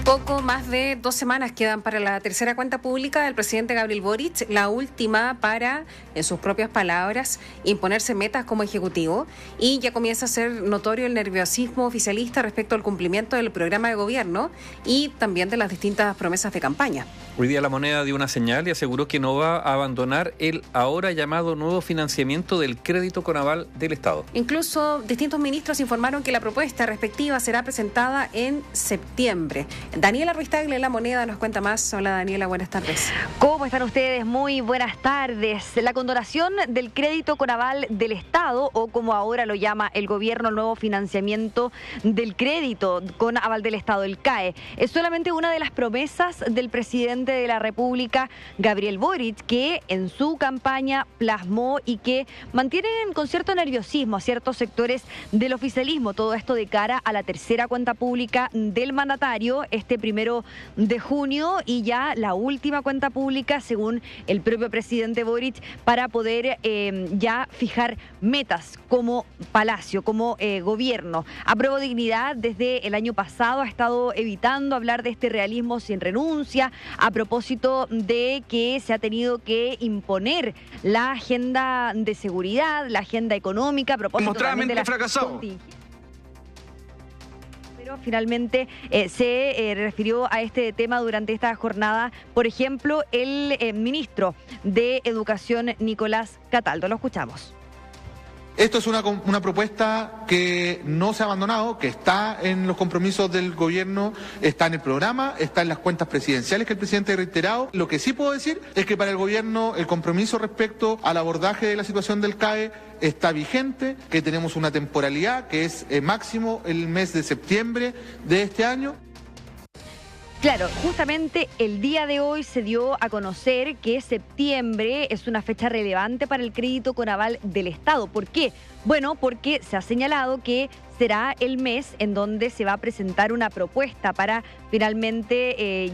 Poco más de 2 semanas quedan para la tercera cuenta pública del presidente Gabriel Boric, la última para, en sus propias palabras, imponerse metas como ejecutivo, y ya comienza a ser notorio el nerviosismo oficialista respecto al cumplimiento del programa de gobierno y también de las distintas promesas de campaña. Hoy día La Moneda dio una señal y aseguró que no va a abandonar el ahora llamado nuevo financiamiento del crédito con aval del Estado. Incluso distintos ministros informaron que la propuesta respectiva será presentada en septiembre. Daniela Ruiz Tagle de La Moneda nos cuenta más. Hola Daniela, buenas tardes. ¿Cómo están ustedes? Muy buenas tardes. La condonación del crédito con aval del Estado, o como ahora lo llama el gobierno, el nuevo financiamiento del crédito con aval del Estado, el CAE, es solamente una de las promesas del presidente de la República, Gabriel Boric, que en su campaña plasmó y que mantienen con cierto nerviosismo a ciertos sectores del oficialismo. Todo esto de cara a la tercera cuenta pública del mandatario este 1 de junio, y ya la última cuenta pública, según el propio presidente Boric, para poder ya fijar metas como Palacio, como gobierno. Apruebo Dignidad desde el año pasado ha estado evitando hablar de este realismo sin renuncia, a propósito de que se ha tenido que imponer la agenda de seguridad, la agenda económica, a propósito también de la fracasado. Pero finalmente se refirió a este tema durante esta jornada, por ejemplo, el ministro de Educación, Nicolás Cataldo. Lo escuchamos. Esto es una propuesta que no se ha abandonado, que está en los compromisos del gobierno, está en el programa, está en las cuentas presidenciales que el presidente ha reiterado. Lo que sí puedo decir es que para el gobierno el compromiso respecto al abordaje de la situación del CAE está vigente, que tenemos una temporalidad que es máximo el mes de septiembre de este año. Claro, justamente el día de hoy se dio a conocer que septiembre es una fecha relevante para el crédito con aval del Estado. ¿Por qué? Bueno, porque se ha señalado que será el mes en donde se va a presentar una propuesta para finalmente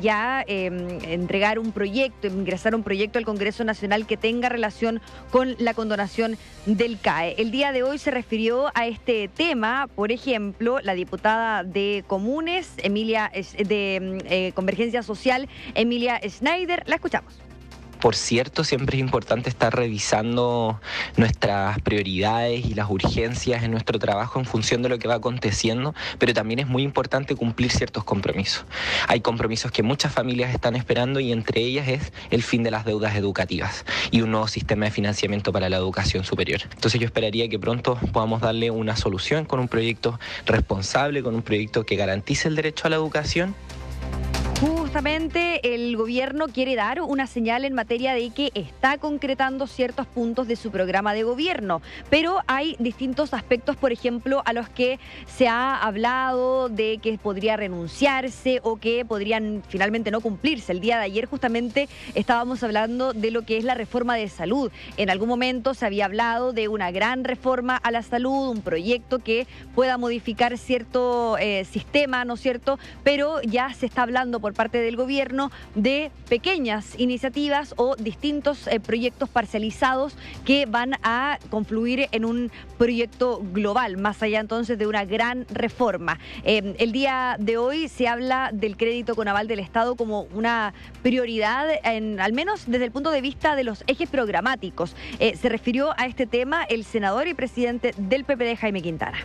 entregar un proyecto, ingresar un proyecto al Congreso Nacional que tenga relación con la condonación del CAE. El día de hoy se refirió a este tema, por ejemplo, la diputada de Comunes, Convergencia Social, Emilia Schneider. La escuchamos. Por cierto, siempre es importante estar revisando nuestras prioridades y las urgencias en nuestro trabajo en función de lo que va aconteciendo, pero también es muy importante cumplir ciertos compromisos. Hay compromisos que muchas familias están esperando, y entre ellas es el fin de las deudas educativas y un nuevo sistema de financiamiento para la educación superior. Entonces yo esperaría que pronto podamos darle una solución con un proyecto responsable, con un proyecto que garantice el derecho a la educación. Justamente el gobierno quiere dar una señal en materia de que está concretando ciertos puntos de su programa de gobierno, pero hay distintos aspectos, por ejemplo, a los que se ha hablado de que podría renunciarse o que podrían finalmente no cumplirse. El día de ayer justamente estábamos hablando de lo que es la reforma de salud. En algún momento se había hablado de una gran reforma a la salud, un proyecto que pueda modificar cierto sistema, ¿no es cierto? Pero ya se está hablando por parte del gobierno de pequeñas iniciativas o distintos proyectos parcializados que van a confluir en un proyecto global, más allá entonces de una gran reforma. El día de hoy se habla del crédito con aval del Estado como una prioridad, al menos desde el punto de vista de los ejes programáticos. Se refirió a este tema el senador y presidente del PPD, Jaime Quintana.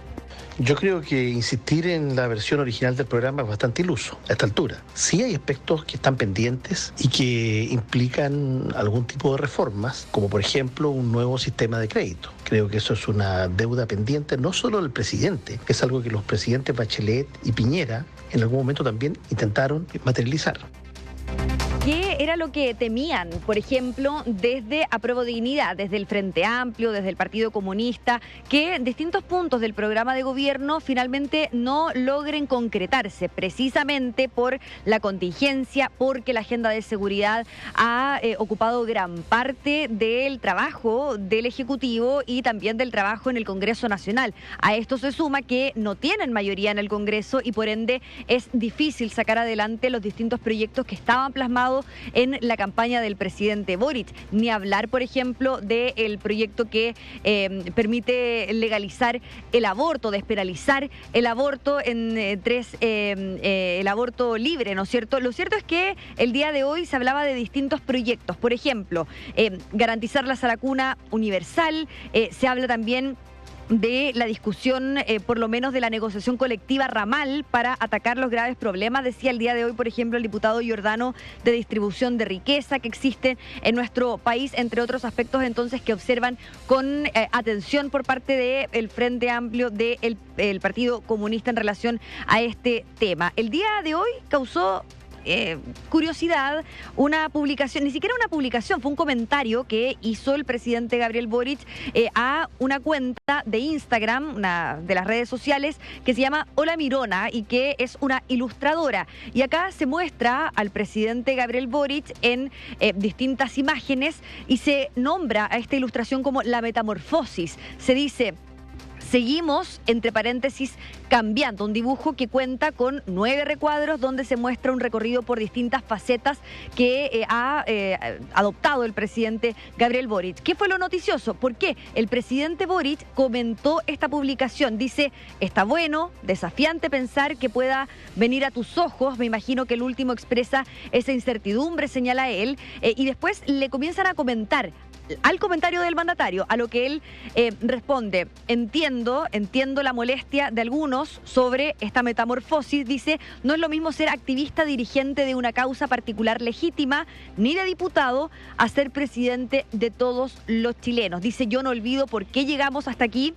Yo creo que insistir en la versión original del programa es bastante iluso a esta altura. Sí hay aspectos que están pendientes y que implican algún tipo de reformas, como por ejemplo un nuevo sistema de crédito. Creo que eso es una deuda pendiente no solo del presidente, es algo que los presidentes Bachelet y Piñera en algún momento también intentaron materializar. ¿Qué era lo que temían, por ejemplo, desde Apruebo Dignidad, desde el Frente Amplio, desde el Partido Comunista, que distintos puntos del programa de gobierno finalmente no logren concretarse, precisamente por la contingencia, porque la agenda de seguridad ha ocupado gran parte del trabajo del Ejecutivo y también del trabajo en el Congreso Nacional? A esto se suma que no tienen mayoría en el Congreso y por ende es difícil sacar adelante los distintos proyectos que estaban plasmados basado en la campaña del presidente Boric. Ni hablar, por ejemplo, del proyecto que permite legalizar el aborto, despenalizar el aborto en el aborto libre, ¿no es cierto? Lo cierto es que el día de hoy se hablaba de distintos proyectos. Por ejemplo, garantizar la vacuna universal, se habla también de la discusión, por lo menos de la negociación colectiva ramal para atacar los graves problemas. Decía el día de hoy, por ejemplo, el diputado Giordano, de distribución de riqueza que existe en nuestro país, entre otros aspectos entonces que observan con atención por parte del Frente Amplio del Partido Comunista en relación a este tema. El día de hoy causó curiosidad una publicación, ni siquiera una publicación, fue un comentario que hizo el presidente Gabriel Boric a una cuenta de Instagram, una de las redes sociales, que se llama Hola Mirona y que es una ilustradora. Y acá se muestra al presidente Gabriel Boric en distintas imágenes y se nombra a esta ilustración como la metamorfosis. Se dice: seguimos, entre paréntesis, cambiando, un dibujo que cuenta con 9 recuadros donde se muestra un recorrido por distintas facetas que ha adoptado el presidente Gabriel Boric. ¿Qué fue lo noticioso? ¿Por qué? El presidente Boric comentó esta publicación. Dice: está bueno, desafiante pensar que pueda venir a tus ojos. Me imagino que el último expresa esa incertidumbre, señala él. Y después le comienzan a comentar al comentario del mandatario, a lo que él responde: entiendo la molestia de algunos sobre esta metamorfosis. Dice: no es lo mismo ser activista dirigente de una causa particular legítima, ni de diputado, a ser presidente de todos los chilenos. Dice: yo no olvido por qué llegamos hasta aquí,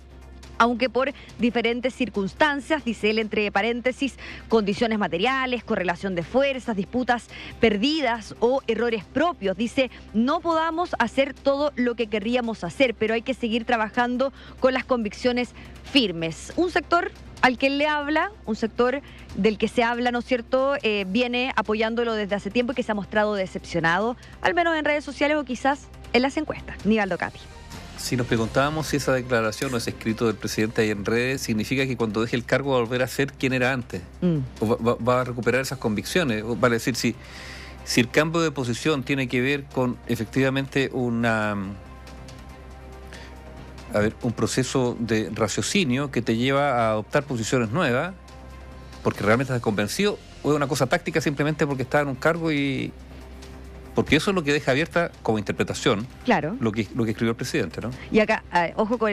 aunque por diferentes circunstancias, dice él entre paréntesis, condiciones materiales, correlación de fuerzas, disputas perdidas o errores propios. Dice: no podamos hacer todo lo que querríamos hacer, pero hay que seguir trabajando con las convicciones firmes. Un sector al que él le habla, un sector del que se habla, ¿no es cierto?, viene apoyándolo desde hace tiempo y que se ha mostrado decepcionado, al menos en redes sociales o quizás en las encuestas. Nivaldo Cati. Si nos preguntábamos si esa declaración o ese escrito del presidente ahí en redes significa que cuando deje el cargo va a volver a ser quien era antes, o va a recuperar esas convicciones, o vale decir, si el cambio de posición tiene que ver con efectivamente un proceso de raciocinio que te lleva a adoptar posiciones nuevas, porque realmente estás convencido, o es una cosa táctica simplemente porque está en un cargo y... Porque eso es lo que deja abierta como interpretación, claro, lo que escribió el presidente, ¿no? Y acá, ojo con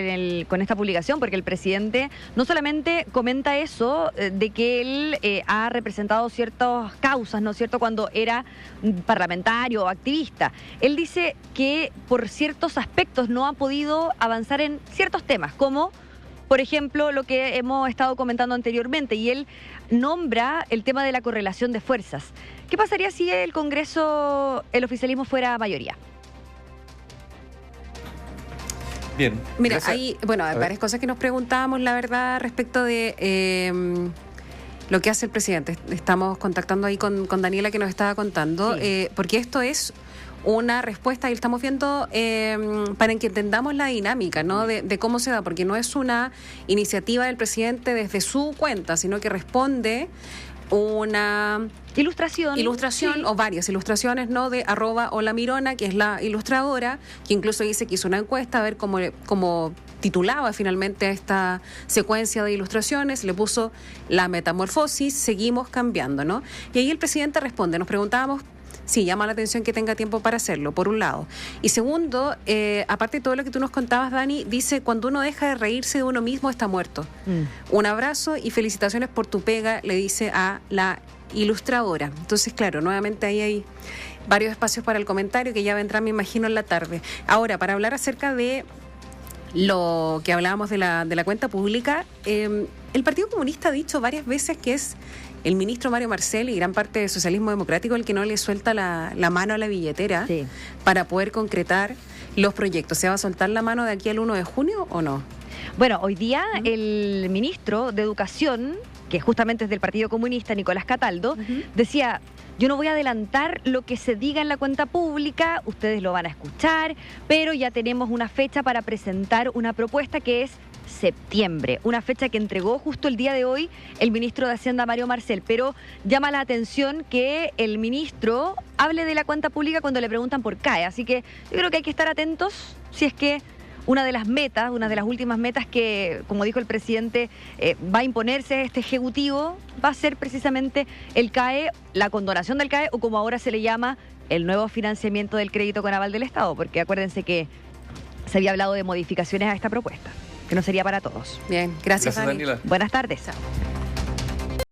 esta publicación, porque el presidente no solamente comenta eso, de que él ha representado ciertas causas, ¿no es cierto?, cuando era parlamentario o activista. Él dice que por ciertos aspectos no ha podido avanzar en ciertos temas, como, por ejemplo, lo que hemos estado comentando anteriormente, y él nombra el tema de la correlación de fuerzas. ¿Qué pasaría si el Congreso, el oficialismo fuera mayoría? Bien. Mira, gracias. hay varias cosas que nos preguntábamos, la verdad, respecto de lo que hace el presidente. Estamos contactando ahí con Daniela, que nos estaba contando, sí, porque esto es una respuesta y estamos viendo para que entendamos la dinámica, ¿no?, de cómo se da, porque no es una iniciativa del presidente desde su cuenta, sino que responde una ilustración sí, o varias ilustraciones, ¿no?, de @holamirona, que es la ilustradora, que incluso dice que hizo una encuesta a ver cómo titulaba finalmente a esta secuencia de ilustraciones, le puso la metamorfosis, seguimos cambiando, ¿no? Y ahí el presidente responde. Nos preguntábamos, sí, llama la atención que tenga tiempo para hacerlo, por un lado. Y segundo, aparte de todo lo que tú nos contabas, Dani, dice: cuando uno deja de reírse de uno mismo, está muerto. Un abrazo y felicitaciones por tu pega, le dice a la ilustradora. Entonces, claro, nuevamente ahí hay varios espacios para el comentario que ya vendrá, me imagino, en la tarde. Ahora, para hablar acerca de lo que hablábamos de la cuenta pública, el Partido Comunista ha dicho varias veces que es el ministro Mario Marcel y gran parte del socialismo democrático el que no le suelta la mano a la billetera, sí, para poder concretar los proyectos. ¿Se va a soltar la mano de aquí al 1 de junio o no? Bueno, hoy día el ministro de Educación, que justamente es del Partido Comunista, Nicolás Cataldo, decía: yo no voy a adelantar lo que se diga en la cuenta pública, ustedes lo van a escuchar, pero ya tenemos una fecha para presentar una propuesta que es septiembre, una fecha que entregó justo el día de hoy el ministro de Hacienda, Mario Marcel, pero llama la atención que el ministro hable de la cuenta pública cuando le preguntan por CAE, así que yo creo que hay que estar atentos si es que una de las últimas metas que, como dijo el presidente, va a imponerse este ejecutivo, va a ser precisamente el CAE, la condonación del CAE, o como ahora se le llama, el nuevo financiamiento del crédito con aval del Estado, porque acuérdense que se había hablado de modificaciones a esta propuesta, que no sería para todos. Bien, gracias Dani. Daniela. Buenas tardes. Chao.